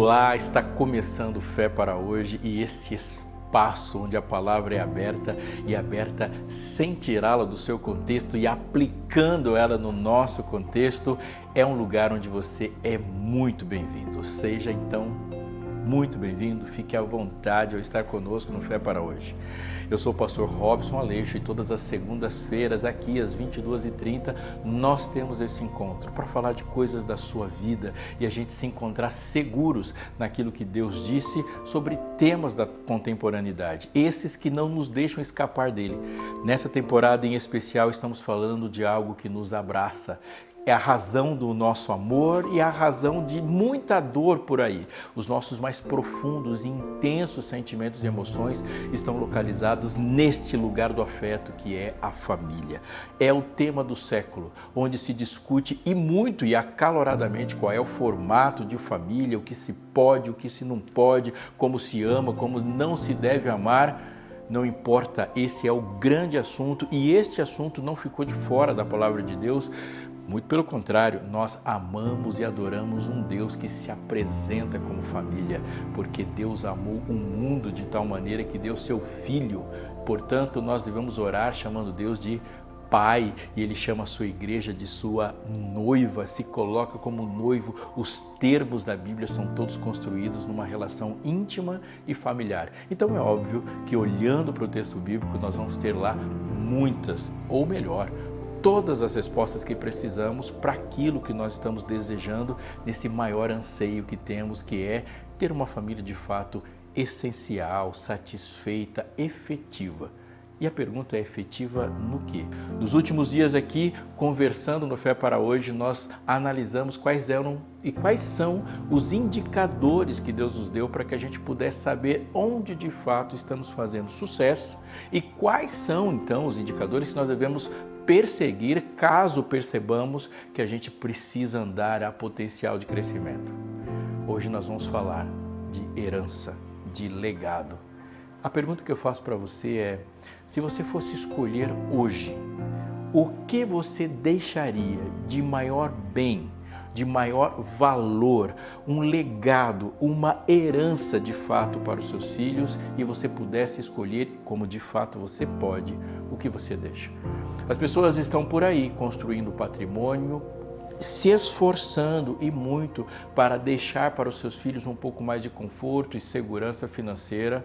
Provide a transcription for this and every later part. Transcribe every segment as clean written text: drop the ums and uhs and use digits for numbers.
Olá, está começando Fé para Hoje e esse espaço onde a palavra é aberta e aberta sem tirá-la do seu contexto e aplicando ela no nosso contexto, é um lugar onde você é muito bem-vindo. Seja então muito bem-vindo, fique à vontade ao estar conosco no Fé para Hoje. Eu sou o pastor Robson Aleixo e todas as segundas-feiras aqui às 22h30 nós temos esse encontro para falar de coisas da sua vida e a gente se encontrar seguros naquilo que Deus disse sobre temas da contemporaneidade, esses que não nos deixam escapar dele. Nessa temporada em especial estamos falando de algo que nos abraça. É a razão do nosso amor e a razão de muita dor por aí. Os nossos mais profundos e intensos sentimentos e emoções estão localizados neste lugar do afeto que é a família. É o tema do século, onde se discute e muito e acaloradamente qual é o formato de família, o que se pode, o que se não pode, como se ama, como não se deve amar. Não importa, esse é o grande assunto e este assunto não ficou de fora da palavra de Deus. Muito pelo contrário, nós amamos e adoramos um Deus que se apresenta como família, porque Deus amou o mundo de tal maneira que deu seu Filho. Portanto, nós devemos orar chamando Deus de Pai, e Ele chama a sua igreja de sua noiva, se coloca como noivo. Os termos da Bíblia são todos construídos numa relação íntima e familiar. Então é óbvio que olhando para o texto bíblico nós vamos ter lá muitas, ou melhor, todas as respostas que precisamos para aquilo que nós estamos desejando nesse maior anseio que temos, que é ter uma família de fato essencial, satisfeita, efetiva. E a pergunta é efetiva no quê? Nos últimos dias aqui, conversando no Fé para Hoje, nós analisamos quais eram e quais são os indicadores que Deus nos deu para que a gente pudesse saber onde de fato estamos fazendo sucesso e quais são então os indicadores que nós devemos perseguir caso percebamos que a gente precisa andar a potencial de crescimento. Hoje nós vamos falar de herança, de legado. A pergunta que eu faço para você é: se você fosse escolher hoje, o que você deixaria de maior bem, de maior valor, um legado, uma herança de fato para os seus filhos e você pudesse escolher, como de fato você pode, o que você deixa? As pessoas estão por aí construindo patrimônio, se esforçando e muito para deixar para os seus filhos um pouco mais de conforto e segurança financeira.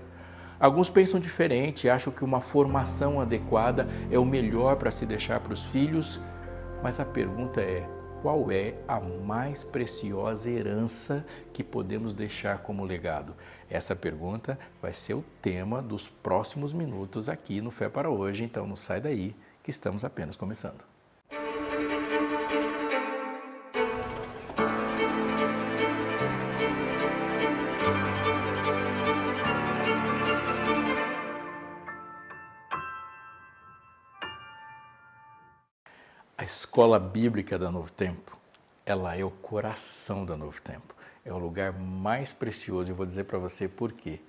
Alguns pensam diferente, acham que uma formação adequada é o melhor para se deixar para os filhos, mas a pergunta é: qual é a mais preciosa herança que podemos deixar como legado? Essa pergunta vai ser o tema dos próximos minutos aqui no Fé para Hoje, então não sai daí que estamos apenas começando. A escola bíblica da Novo Tempo, ela é o coração da Novo Tempo. É o lugar mais precioso, eu vou dizer para você por quê.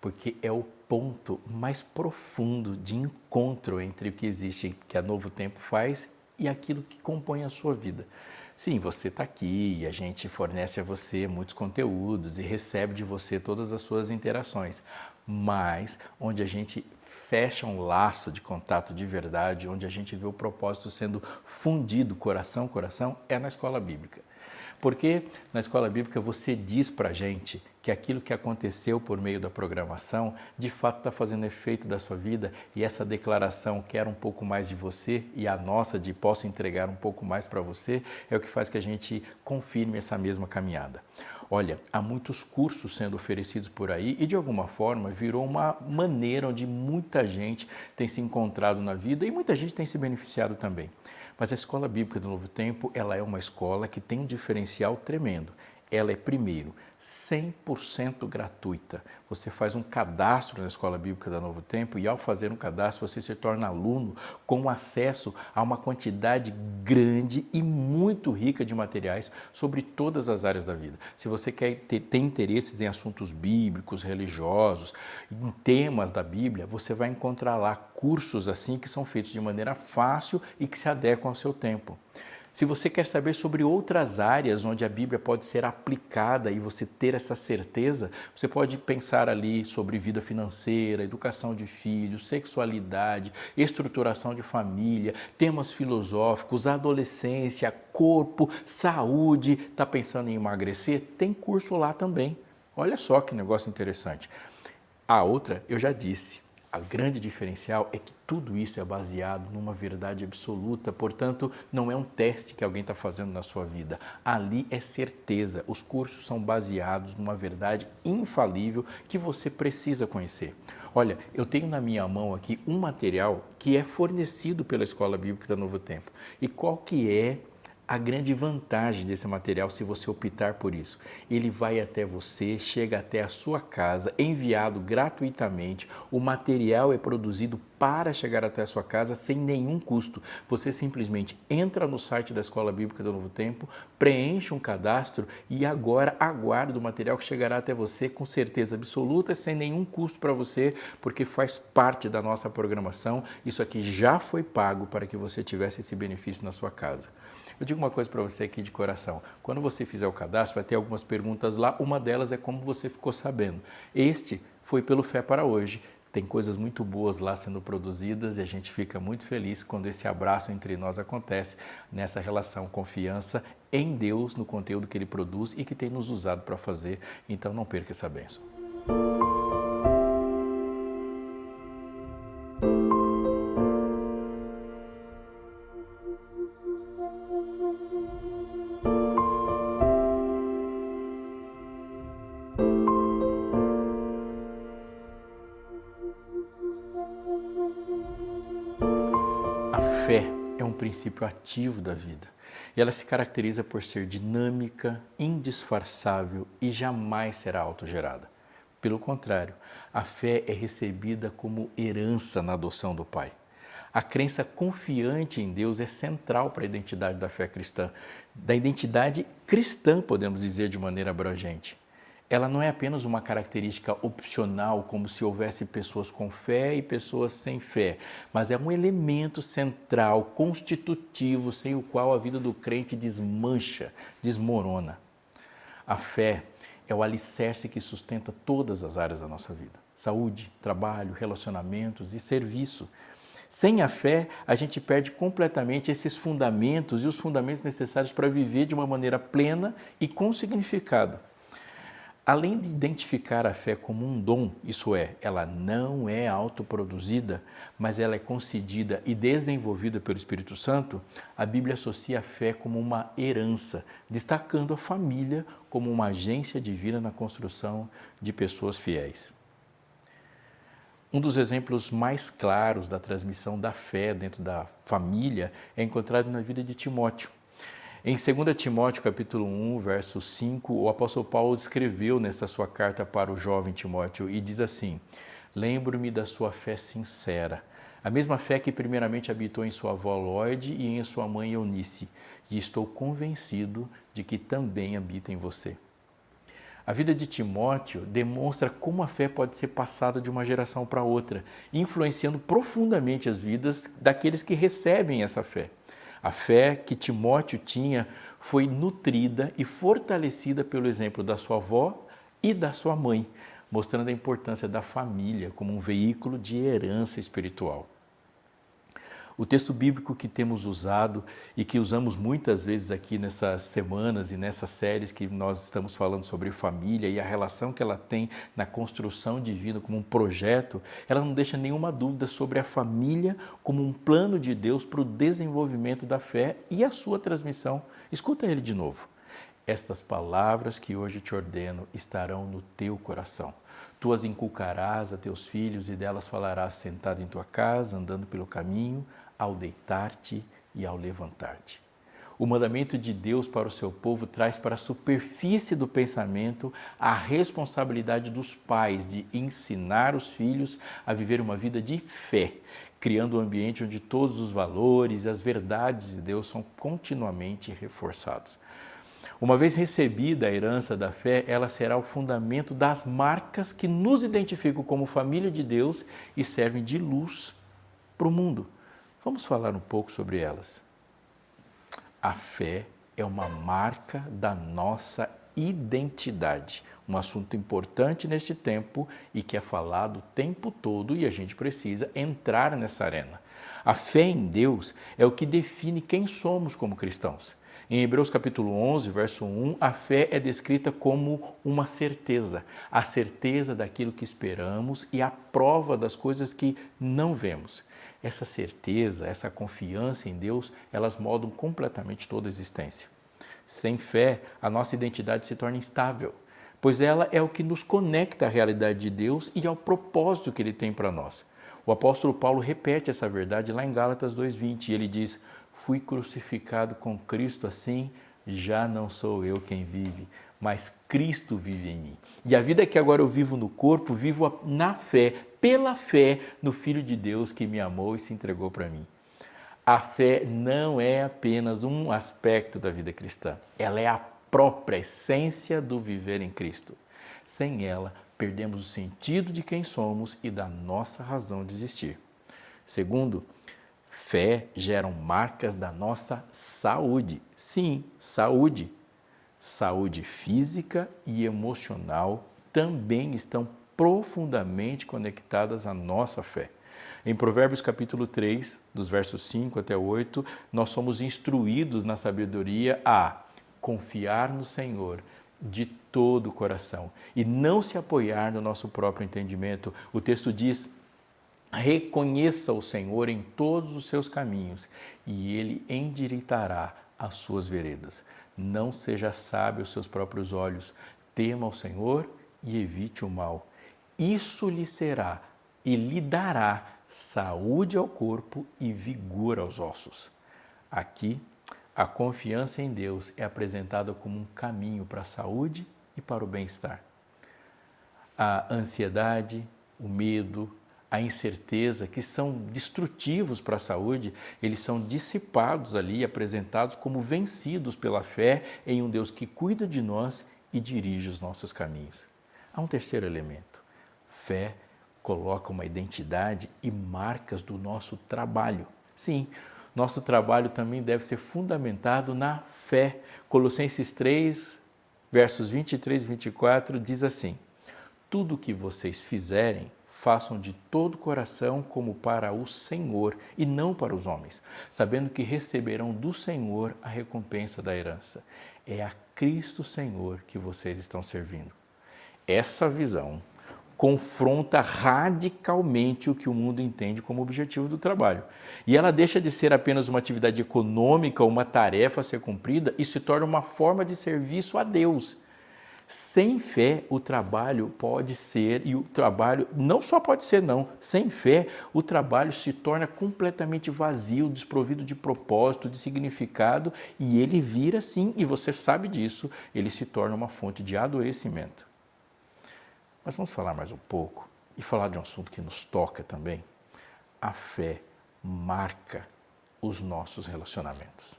Porque é o ponto mais profundo de encontro entre o que existe, que a Novo Tempo faz e aquilo que compõe a sua vida. Sim, você está aqui e a gente fornece a você muitos conteúdos e recebe de você todas as suas interações, mas onde a gente fecha um laço de contato de verdade, onde a gente vê o propósito sendo fundido coração a coração, é na escola bíblica. Porque na escola bíblica você diz para a gente que aquilo que aconteceu por meio da programação de fato está fazendo efeito da sua vida e essa declaração quero um pouco mais de você e a nossa de posso entregar um pouco mais para você é o que faz que a gente confirme essa mesma caminhada. Olha, há muitos cursos sendo oferecidos por aí e de alguma forma virou uma maneira onde muita gente tem se encontrado na vida e muita gente tem se beneficiado também. Mas a Escola Bíblica do Novo Tempo, ela é uma escola que tem um diferencial tremendo. Ela é, primeiro, 100% gratuita. Você faz um cadastro na Escola Bíblica do Novo Tempo e ao fazer um cadastro você se torna aluno com acesso a uma quantidade grande e muito rica de materiais sobre todas as áreas da vida. Se você tem interesses em assuntos bíblicos, religiosos, em temas da Bíblia, você vai encontrar lá cursos assim que são feitos de maneira fácil e que se adequam ao seu tempo. Se você quer saber sobre outras áreas onde a Bíblia pode ser aplicada e você ter essa certeza, você pode pensar ali sobre vida financeira, educação de filhos, sexualidade, estruturação de família, temas filosóficos, adolescência, corpo, saúde. Está pensando em emagrecer? Tem curso lá também. Olha só que negócio interessante. A outra, eu já disse, a grande diferencial é que tudo isso é baseado numa verdade absoluta, portanto, não é um teste que alguém está fazendo na sua vida. Ali é certeza, os cursos são baseados numa verdade infalível que você precisa conhecer. Olha, eu tenho na minha mão aqui um material que é fornecido pela Escola Bíblica da Novo Tempo. E qual que é a grande vantagem desse material, se você optar por isso? Ele vai até você, chega até a sua casa, enviado gratuitamente. O material é produzido para chegar até a sua casa sem nenhum custo. Você simplesmente entra no site da Escola Bíblica do Novo Tempo, preenche um cadastro e agora aguarda o material que chegará até você com certeza absoluta, sem nenhum custo para você, porque faz parte da nossa programação. Isso aqui já foi pago para que você tivesse esse benefício na sua casa. Eu digo uma coisa para você aqui de coração. Quando você fizer o cadastro, vai ter algumas perguntas lá. Uma delas é como você ficou sabendo. Este foi pelo Fé para Hoje. Tem coisas muito boas lá sendo produzidas e a gente fica muito feliz quando esse abraço entre nós acontece nessa relação confiança em Deus, no conteúdo que Ele produz e que tem nos usado para fazer. Então não perca essa bênção. A fé é um princípio ativo da vida e ela se caracteriza por ser dinâmica, indisfarçável e jamais será autogerada. Pelo contrário, a fé é recebida como herança na adoção do Pai. A crença confiante em Deus é central para a identidade da fé cristã, da identidade cristã, podemos dizer de maneira abrangente. Ela não é apenas uma característica opcional, como se houvesse pessoas com fé e pessoas sem fé, mas é um elemento central, constitutivo, sem o qual a vida do crente desmancha, desmorona. A fé é o alicerce que sustenta todas as áreas da nossa vida: saúde, trabalho, relacionamentos e serviço. Sem a fé, a gente perde completamente esses fundamentos e os fundamentos necessários para viver de uma maneira plena e com significado. Além de identificar a fé como um dom, isso é, ela não é autoproduzida, mas ela é concedida e desenvolvida pelo Espírito Santo, a Bíblia associa a fé como uma herança, destacando a família como uma agência divina na construção de pessoas fiéis. Um dos exemplos mais claros da transmissão da fé dentro da família é encontrado na vida de Timóteo. Em 2 Timóteo, capítulo 1, verso 5, o apóstolo Paulo escreveu nessa sua carta para o jovem Timóteo e diz assim: lembro-me da sua fé sincera, a mesma fé que primeiramente habitou em sua avó Lóide e em sua mãe Eunice, e estou convencido de que também habita em você. A vida de Timóteo demonstra como a fé pode ser passada de uma geração para outra, influenciando profundamente as vidas daqueles que recebem essa fé. A fé que Timóteo tinha foi nutrida e fortalecida pelo exemplo da sua avó e da sua mãe, mostrando a importância da família como um veículo de herança espiritual. O texto bíblico que temos usado e que usamos muitas vezes aqui nessas semanas e nessas séries que nós estamos falando sobre família e a relação que ela tem na construção divina como um projeto, ela não deixa nenhuma dúvida sobre a família como um plano de Deus para o desenvolvimento da fé e a sua transmissão. Escuta ele de novo. Estas palavras que hoje te ordeno estarão no teu coração. Tu as inculcarás a teus filhos e delas falarás sentado em tua casa, andando pelo caminho, ao deitar-te e ao levantar-te. O mandamento de Deus para o seu povo traz para a superfície do pensamento a responsabilidade dos pais de ensinar os filhos a viver uma vida de fé, criando um ambiente onde todos os valores e as verdades de Deus são continuamente reforçados. Uma vez recebida a herança da fé, ela será o fundamento das marcas que nos identificam como família de Deus e servem de luz para o mundo. Vamos falar um pouco sobre elas. A fé é uma marca da nossa identidade, um assunto importante neste tempo e que é falado o tempo todo e a gente precisa entrar nessa arena. A fé em Deus é o que define quem somos como cristãos. Em Hebreus capítulo 11, verso 1, a fé é descrita como uma certeza, a certeza daquilo que esperamos e a prova das coisas que não vemos. Essa certeza, essa confiança em Deus, elas moldam completamente toda a existência. Sem fé, a nossa identidade se torna instável, pois ela é o que nos conecta à realidade de Deus e ao propósito que Ele tem para nós. O apóstolo Paulo repete essa verdade lá em Gálatas 2,20, e ele diz: fui crucificado com Cristo, assim já não sou eu quem vive, mas Cristo vive em mim. E a vida que agora eu vivo no corpo, vivo na fé, pela fé no Filho de Deus que me amou e se entregou para mim. A fé não é apenas um aspecto da vida cristã, ela é a própria essência do viver em Cristo. Sem ela, perdemos o sentido de quem somos e da nossa razão de existir. Segundo, fé geram marcas da nossa saúde. Sim, saúde. Saúde física e emocional também estão profundamente conectadas à nossa fé. Em Provérbios capítulo 3, dos versos 5 até 8, nós somos instruídos na sabedoria a confiar no Senhor de todo o coração e não se apoiar no nosso próprio entendimento. O texto diz: reconheça o Senhor em todos os seus caminhos e Ele endireitará as suas veredas. Não seja sábio aos seus próprios olhos, tema o Senhor e evite o mal. Isso lhe será e lhe dará saúde ao corpo e vigor aos ossos. Aqui, a confiança em Deus é apresentada como um caminho para a saúde e para o bem-estar. A ansiedade, o medo, a incerteza, que são destrutivos para a saúde, eles são dissipados ali, apresentados como vencidos pela fé em um Deus que cuida de nós e dirige os nossos caminhos. Há um terceiro elemento. Fé coloca uma identidade e marcas do nosso trabalho. Sim, nosso trabalho também deve ser fundamentado na fé. Colossenses 3, versos 23 e 24, diz assim: tudo o que vocês fizerem, façam de todo o coração como para o Senhor e não para os homens, sabendo que receberão do Senhor a recompensa da herança. É a Cristo Senhor que vocês estão servindo. Essa visão confronta radicalmente o que o mundo entende como objetivo do trabalho. E ela deixa de ser apenas uma atividade econômica, uma tarefa a ser cumprida e se torna uma forma de serviço a Deus. Sem fé, o trabalho pode ser, e o trabalho não só pode ser não, sem fé, o trabalho se torna completamente vazio, desprovido de propósito, de significado, e ele vira sim, e você sabe disso, ele se torna uma fonte de adoecimento. Mas vamos falar mais um pouco e falar de um assunto que nos toca também. A fé marca os nossos relacionamentos.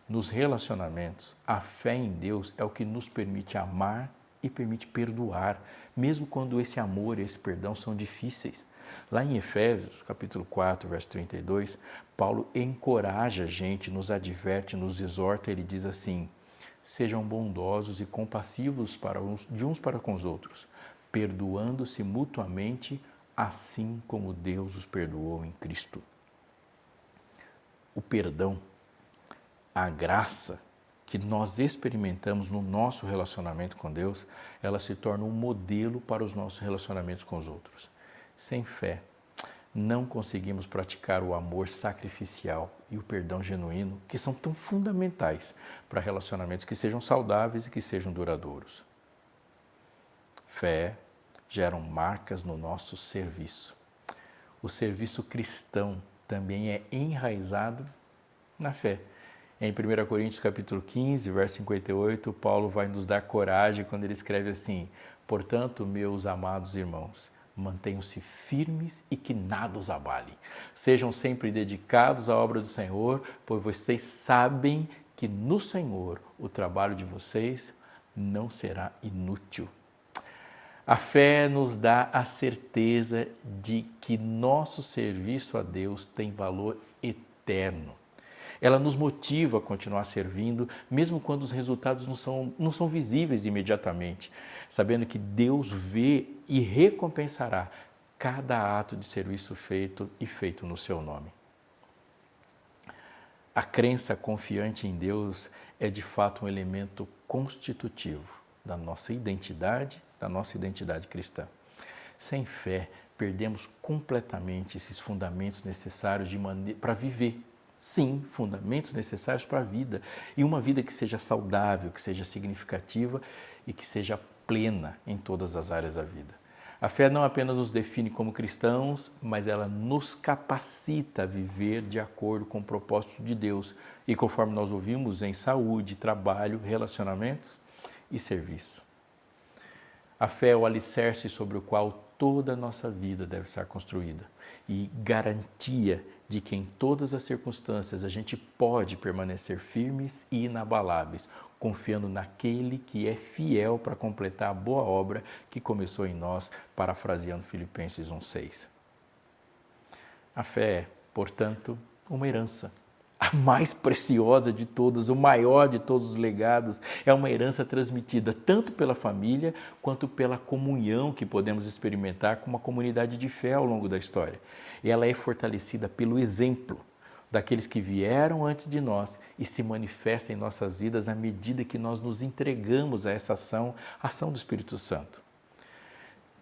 Nos relacionamentos, a fé em Deus é o que nos permite amar e permite perdoar, mesmo quando esse amor e esse perdão são difíceis. Lá em Efésios, capítulo 4, verso 32, Paulo encoraja a gente, nos adverte, nos exorta, ele diz assim: sejam bondosos e compassivos de uns para com os outros, perdoando-se mutuamente, assim como Deus os perdoou em Cristo. O perdão, a graça que nós experimentamos no nosso relacionamento com Deus, ela se torna um modelo para os nossos relacionamentos com os outros. Sem fé, não conseguimos praticar o amor sacrificial e o perdão genuíno, que são tão fundamentais para relacionamentos que sejam saudáveis e que sejam duradouros. Fé geram marcas no nosso serviço. O serviço cristão também é enraizado na fé. Em 1 Coríntios capítulo 15, verso 58, Paulo vai nos dar coragem quando ele escreve assim: portanto, meus amados irmãos, mantenham-se firmes e que nada os abale. Sejam sempre dedicados à obra do Senhor, pois vocês sabem que no Senhor o trabalho de vocês não será inútil. A fé nos dá a certeza de que nosso serviço a Deus tem valor eterno. Ela nos motiva a continuar servindo, mesmo quando os resultados não são visíveis imediatamente, sabendo que Deus vê e recompensará cada ato de serviço feito e feito no seu nome. A crença confiante em Deus é de fato um elemento constitutivo da nossa identidade cristã. Sem fé, perdemos completamente esses fundamentos necessários para viver. Sim, fundamentos necessários para a vida. E uma vida que seja saudável, que seja significativa e que seja plena em todas as áreas da vida. A fé não apenas nos define como cristãos, mas ela nos capacita a viver de acordo com o propósito de Deus. E conforme nós ouvimos, em saúde, trabalho, relacionamentos e serviço. A fé é o alicerce sobre o qual toda a nossa vida deve estar construída e garantia de que em todas as circunstâncias a gente pode permanecer firmes e inabaláveis, confiando naquele que é fiel para completar a boa obra que começou em nós, parafraseando Filipenses 1:6. A fé é, portanto, uma herança, a mais preciosa de todas, o maior de todos os legados. É uma herança transmitida tanto pela família quanto pela comunhão que podemos experimentar com uma comunidade de fé ao longo da história. E ela é fortalecida pelo exemplo daqueles que vieram antes de nós e se manifesta em nossas vidas à medida que nós nos entregamos a essa ação do Espírito Santo.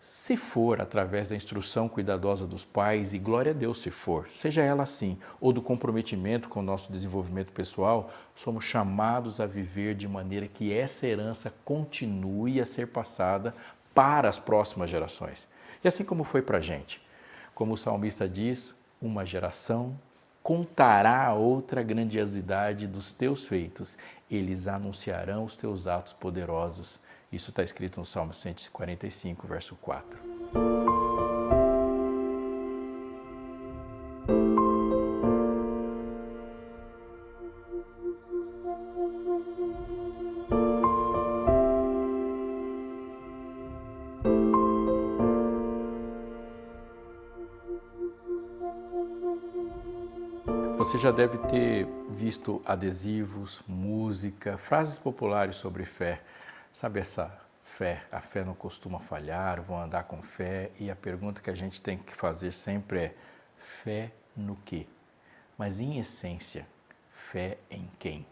Se for através da instrução cuidadosa dos pais, e glória a Deus se for, seja ela assim, ou do comprometimento com o nosso desenvolvimento pessoal, somos chamados a viver de maneira que essa herança continue a ser passada para as próximas gerações. E assim como foi para a gente. Como o salmista diz, uma geração contará a outra grandiosidade dos teus feitos, eles anunciarão os teus atos poderosos. Isso está escrito no Salmo 145, verso 4. Você já deve ter visto adesivos, música, frases populares sobre fé. Sabe essa fé? A fé não costuma falhar, vou andar com fé. E a pergunta que a gente tem que fazer sempre é: fé no quê? Mas em essência, fé em quem?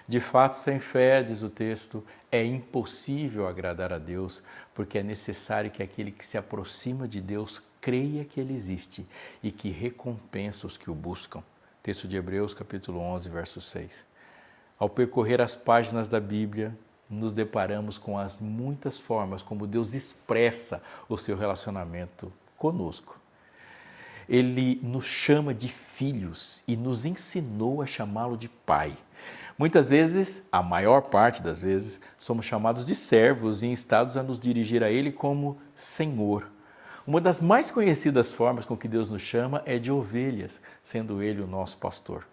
De fato, sem fé, diz o texto, é impossível agradar a Deus, porque é necessário que aquele que se aproxima de Deus creia que Ele existe e que recompensa os que o buscam. Texto de Hebreus, capítulo 11, verso 6. Ao percorrer as páginas da Bíblia, nos deparamos com as muitas formas como Deus expressa o seu relacionamento conosco. Ele nos chama de filhos e nos ensinou a chamá-lo de pai. Muitas vezes, a maior parte das vezes, somos chamados de servos e instados a nos dirigir a Ele como Senhor. Uma das mais conhecidas formas com que Deus nos chama é de ovelhas, sendo Ele o nosso pastor.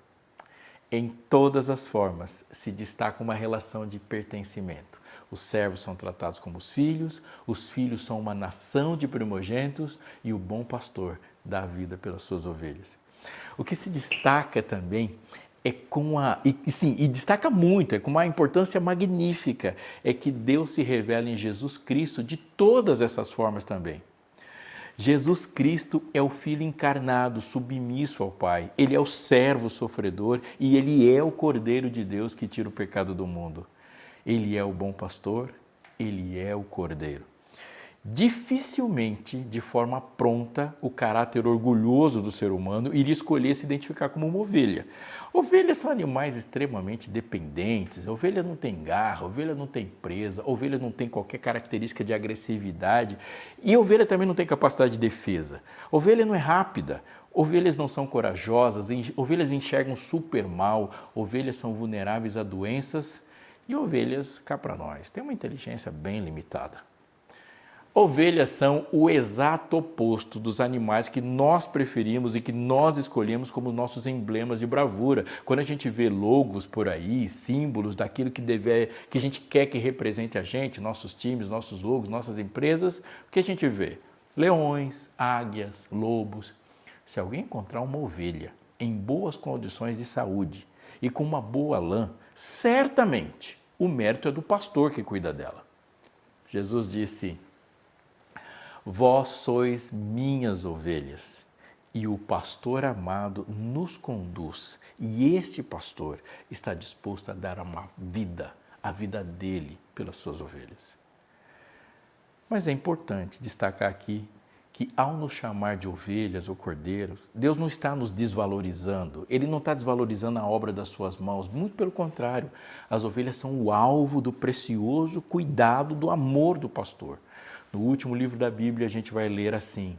Em todas as formas se destaca uma relação de pertencimento. Os servos são tratados como os filhos são uma nação de primogênitos e o bom pastor dá a vida pelas suas ovelhas. O que se destaca também é destaca muito, é com uma importância magnífica, é que Deus se revela em Jesus Cristo de todas essas formas também. Jesus Cristo é o Filho encarnado, submisso ao Pai. Ele é o servo sofredor e Ele é o Cordeiro de Deus que tira o pecado do mundo. Ele é o bom pastor, Ele é o Cordeiro. Dificilmente, de forma pronta, o caráter orgulhoso do ser humano iria escolher se identificar como uma ovelha. Ovelhas são animais extremamente dependentes, ovelha não tem garra, ovelha não tem presa, ovelha não tem qualquer característica de agressividade e ovelha também não tem capacidade de defesa. Ovelha não é rápida, ovelhas não são corajosas, ovelhas enxergam super mal, ovelhas são vulneráveis a doenças e ovelhas, cá para nós, têm uma inteligência bem limitada. Ovelhas são o exato oposto dos animais que nós preferimos e que nós escolhemos como nossos emblemas de bravura. Quando a gente vê logos por aí, símbolos daquilo que a gente quer que represente a gente, nossos times, nossos logos, nossas empresas, o que a gente vê? Leões, águias, lobos. Se alguém encontrar uma ovelha em boas condições de saúde, e com uma boa lã, certamente o mérito é do pastor que cuida dela. Jesus disse: vós sois minhas ovelhas, e o pastor amado nos conduz, e este pastor está disposto a dar uma vida, a vida dele pelas suas ovelhas. Mas é importante destacar aqui que ao nos chamar de ovelhas ou cordeiros, Deus não está nos desvalorizando, Ele não está desvalorizando a obra das suas mãos, muito pelo contrário, as ovelhas são o alvo do precioso cuidado, do amor do pastor. No último livro da Bíblia a gente vai ler assim: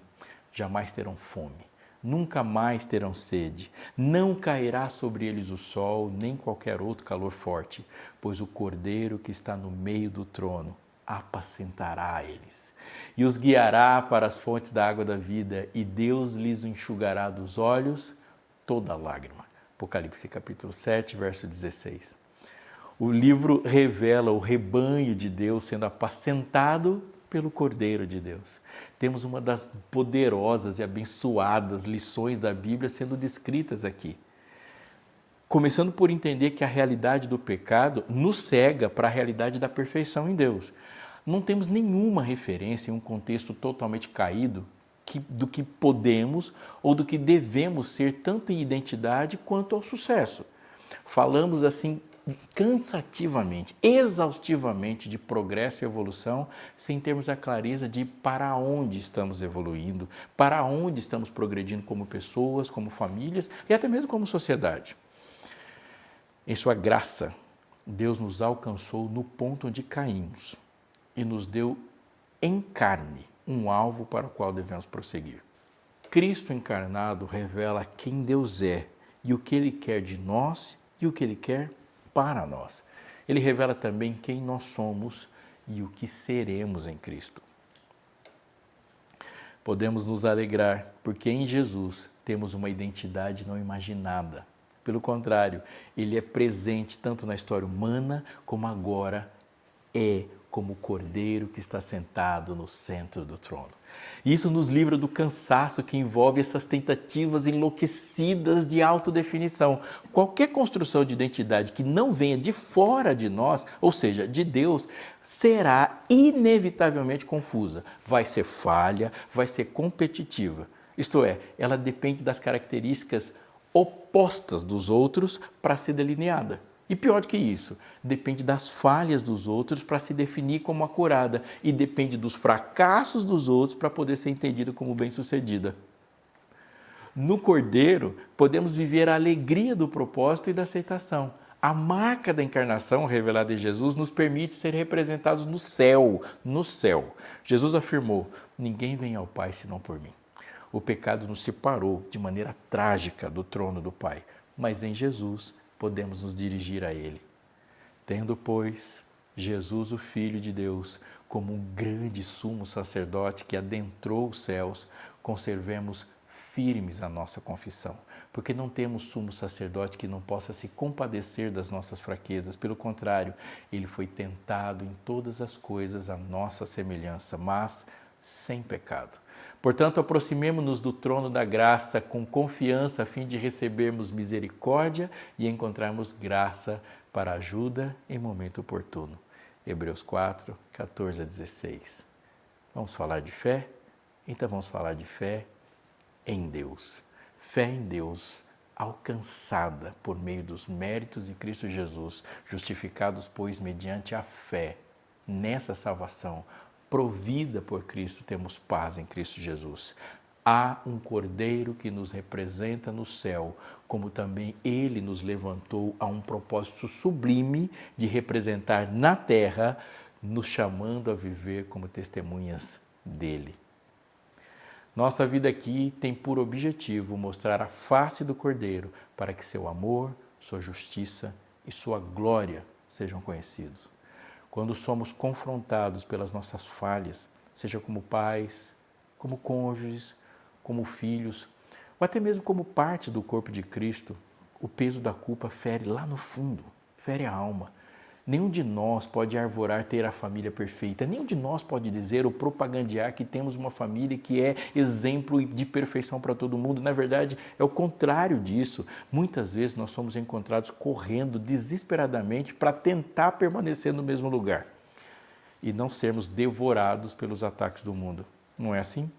jamais terão fome, nunca mais terão sede, não cairá sobre eles o sol, nem qualquer outro calor forte, pois o Cordeiro que está no meio do trono apacentará eles e os guiará para as fontes da água da vida, e Deus lhes enxugará dos olhos toda lágrima. Apocalipse capítulo 7, verso 16. O livro revela o rebanho de Deus sendo apacentado pelo Cordeiro de Deus. Temos uma das poderosas e abençoadas lições da Bíblia sendo descritas aqui. Começando por entender que a realidade do pecado nos cega para a realidade da perfeição em Deus. Não temos nenhuma referência em um contexto totalmente caído do que podemos ou do que devemos ser, tanto em identidade quanto ao sucesso. Falamos assim cansativamente, exaustivamente de progresso e evolução, sem termos a clareza de para onde estamos evoluindo, para onde estamos progredindo como pessoas, como famílias e até mesmo como sociedade. Em sua graça, Deus nos alcançou no ponto onde caímos e nos deu em carne um alvo para o qual devemos prosseguir. Cristo encarnado revela quem Deus é e o que Ele quer de nós e o que Ele quer para nós. Ele revela também quem nós somos e o que seremos em Cristo. Podemos nos alegrar porque em Jesus temos uma identidade não imaginada. Pelo contrário, Ele é presente tanto na história humana como agora é como o Cordeiro que está sentado no centro do trono. Isso nos livra do cansaço que envolve essas tentativas enlouquecidas de autodefinição. Qualquer construção de identidade que não venha de fora de nós, ou seja, de Deus, será inevitavelmente confusa. Vai ser falha, vai ser competitiva. Isto é, ela depende das características opostas dos outros para ser delineada. E pior do que isso, depende das falhas dos outros para se definir como acurada e depende dos fracassos dos outros para poder ser entendida como bem-sucedida. No Cordeiro, podemos viver a alegria do propósito e da aceitação. A marca da encarnação revelada em Jesus nos permite ser representados no céu, no céu. Jesus afirmou: ninguém vem ao Pai senão por mim. O pecado nos separou de maneira trágica do trono do Pai, mas em Jesus podemos nos dirigir a Ele. Tendo, pois, Jesus, o Filho de Deus, como um grande sumo sacerdote que adentrou os céus, conservemos firmes a nossa confissão, porque não temos sumo sacerdote que não possa se compadecer das nossas fraquezas. Pelo contrário, Ele foi tentado em todas as coisas à nossa semelhança, mas sem pecado. Portanto, aproximemo-nos do trono da graça com confiança a fim de recebermos misericórdia e encontrarmos graça para ajuda em momento oportuno. Hebreus 4, 14 a 16. Vamos falar de fé? Então vamos falar de fé em Deus. Fé em Deus alcançada por meio dos méritos de Cristo Jesus, justificados, pois, mediante a fé nessa salvação, provida por Cristo, temos paz em Cristo Jesus. Há um Cordeiro que nos representa no céu, como também Ele nos levantou a um propósito sublime de representar na terra, nos chamando a viver como testemunhas dEle. Nossa vida aqui tem por objetivo mostrar a face do Cordeiro para que seu amor, sua justiça e sua glória sejam conhecidos. Quando somos confrontados pelas nossas falhas, seja como pais, como cônjuges, como filhos, ou até mesmo como parte do corpo de Cristo, o peso da culpa fere lá no fundo, fere a alma. Nenhum de nós pode arvorar ter a família perfeita. Nenhum de nós pode dizer ou propagandear que temos uma família que é exemplo de perfeição para todo mundo. Na verdade, é o contrário disso. Muitas vezes nós somos encontrados correndo desesperadamente para tentar permanecer no mesmo lugar e não sermos devorados pelos ataques do mundo. Não é assim?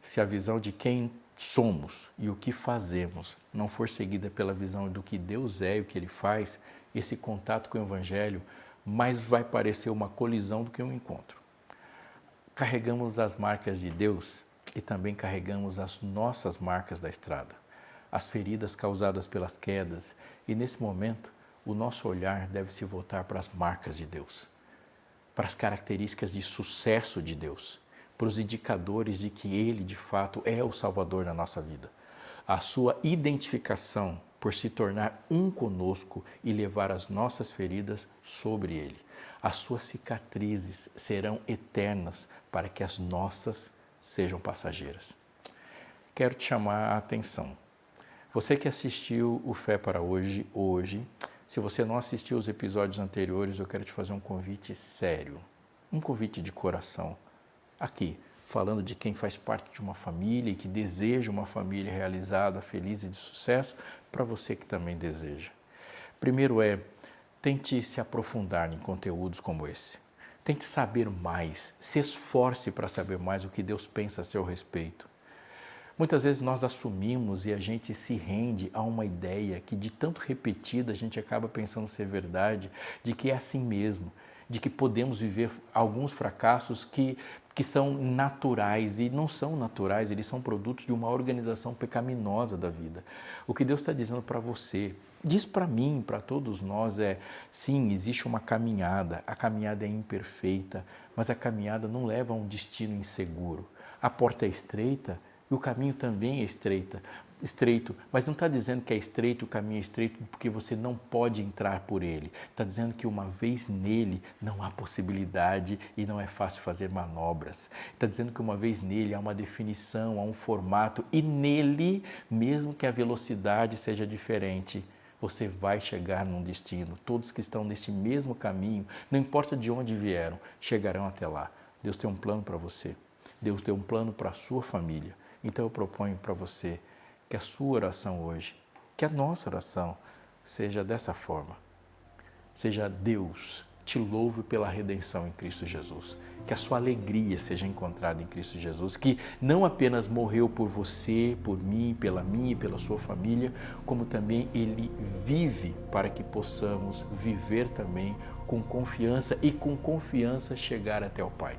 Se a visão de quem somos e o que fazemos não for seguida pela visão do que Deus é e o que Ele faz, esse contato com o Evangelho mais vai parecer uma colisão do que um encontro. Carregamos as marcas de Deus e também carregamos as nossas marcas da estrada, as feridas causadas pelas quedas, e nesse momento o nosso olhar deve se voltar para as marcas de Deus, para as características de sucesso de Deus, para os indicadores de que Ele, de fato, é o Salvador da nossa vida. A sua identificação por se tornar um conosco e levar as nossas feridas sobre Ele. As suas cicatrizes serão eternas para que as nossas sejam passageiras. Quero te chamar a atenção. Você que assistiu o Fé para hoje, se você não assistiu os episódios anteriores, eu quero te fazer um convite sério, um convite de coração. Aqui, falando de quem faz parte de uma família e que deseja uma família realizada, feliz e de sucesso, para você que também deseja. Primeiro tente se aprofundar em conteúdos como esse. Tente saber mais, se esforce para saber mais o que Deus pensa a seu respeito. Muitas vezes nós assumimos e a gente se rende a uma ideia que de tanto repetida a gente acaba pensando ser verdade, de que é assim mesmo, de que podemos viver alguns fracassos que são naturais e não são naturais, eles são produtos de uma organização pecaminosa da vida. O que Deus está dizendo para você, diz para mim, para todos nós sim, existe uma caminhada, a caminhada é imperfeita, mas a caminhada não leva a um destino inseguro. A porta é estreita e o caminho também é estreito, mas não está dizendo que é estreito, o caminho é estreito porque você não pode entrar por ele. Está dizendo que uma vez nele não há possibilidade e não é fácil fazer manobras. Está dizendo que uma vez nele há uma definição, há um formato e nele, mesmo que a velocidade seja diferente, você vai chegar num destino. Todos que estão nesse mesmo caminho, não importa de onde vieram, chegarão até lá. Deus tem um plano para você. Deus tem um plano para a sua família. Então eu proponho para você que a sua oração hoje, que a nossa oração seja dessa forma. Seja Deus, te louve pela redenção em Cristo Jesus. Que a sua alegria seja encontrada em Cristo Jesus, que não apenas morreu por você, por mim, pela minha e pela sua família, como também Ele vive para que possamos viver também com confiança e com confiança chegar até o Pai.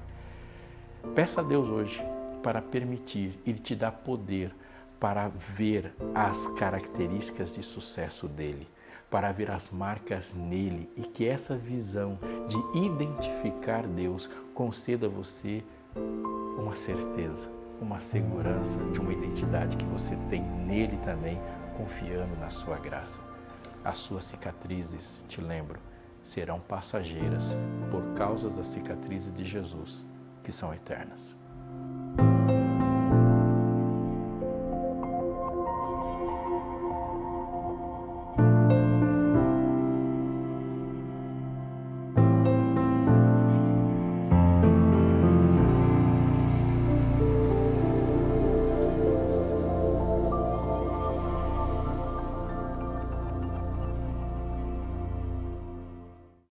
Peça a Deus hoje para permitir, Ele te dá poder para ver as características de sucesso dele, para ver as marcas nele e que essa visão de identificar Deus conceda a você uma certeza, uma segurança de uma identidade que você tem nele também, confiando na sua graça. As suas cicatrizes, te lembro, serão passageiras por causa das cicatrizes de Jesus, que são eternas.